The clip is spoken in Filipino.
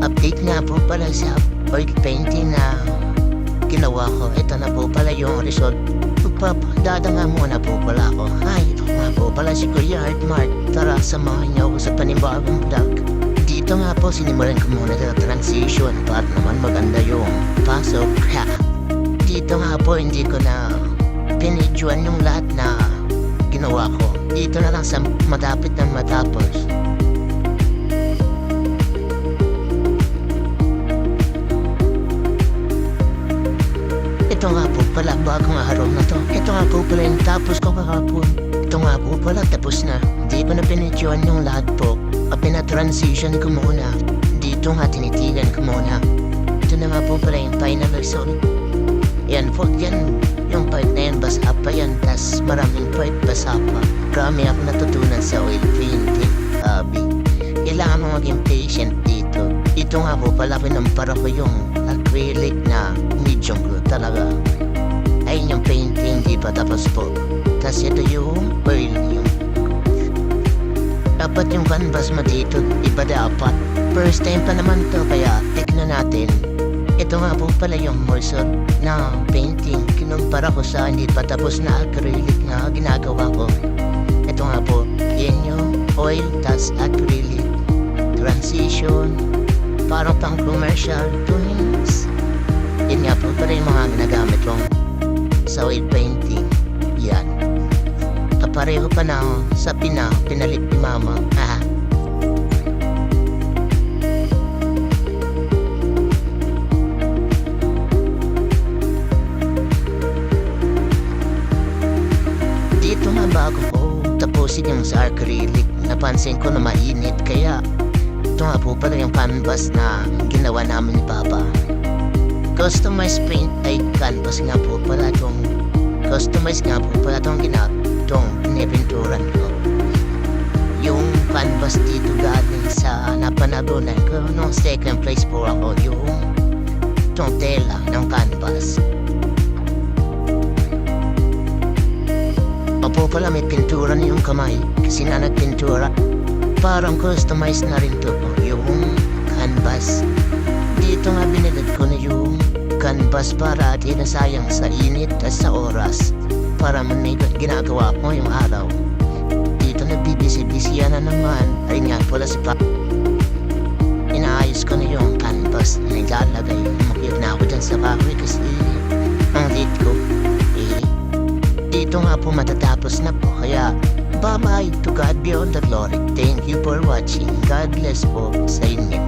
Update nga po pala sa oil painting na ginawa ko. Ito na po pala yung result. Magpapadada nga muna po pala ako. Ay, ito nga po pala si Kuya Artmark. Tara, samahan niyo ako sa panibagong vlog. Dito nga po, sinimulan ko muna sa transition para naman maganda yung pasok. Ha. Dito nga po, hindi ko na pinidyoan yung lahat na ginawa ko. Dito na lang sa matapit na matapos. Ito nga po pala, bagong araw na to. Ito nga po pala yung tapos ko kahapon. Ito nga po pala, tapos na. Hindi ko na pinidyoan yung lahat po. Pinatransition ko muna. Dito nga tinitigan ko muna. Ito na nga po pala yung final result. Yan po, yan. Yung part na yan, basa pa yan. Tas maraming part basa pa. Marami ako natutunan sa oil painting. Kailangan mo maging patient dito. Ito nga po pala, pinampara ko yung acrylic na medium ko talaga. Ayun yung painting, di pa tapos po. Tas ito yung oil, yung dapat yung canvas mo dito, iba dapat. First time pa naman to, kaya tignan natin. Ito nga po pala yung morsel na painting. Kinumpara ko sa hindi pa tapos na acrylic na ginagawa ko. Ito nga po, yan yung oil tas acrylic. Transition, parang pang commercial twins. Yan nga po pala yung mga ginagamit kong sa oil painting. Yan. Kapareho pa na sa pinalit ni Mama. Haha. Dito nga bago ko tapusin yung sa acrylic, napansin ko na mainit, kaya ito nga po pala yung canvas na ginawa namin ni Papa. Customized paint ay canvas nga po pala itong customized nga po pala itong pinipinturan ko. Yung canvas dito galing sa napanalunan ko nung second place po ako, yung itong tela ng canvas. Opo pala, may pintura na yung kamay kasi na nagpintura. Parang customized na rin to po yung canvas. Dito nga binilad ko na yung canvas para di na sayang sa init at sa oras. Para man may ginagawa ko yung araw. Dito nagbibisi-bisi na naman. Ayun nga pala si Pa. Inaayos ko na yung canvas na nilalagay. Makiyot na ako dyan sa bahay kasi ang date ko dito nga po matatapos na po. Kaya bye-bye, to God be all the glory. Thank you for watching. God bless po sa inyo.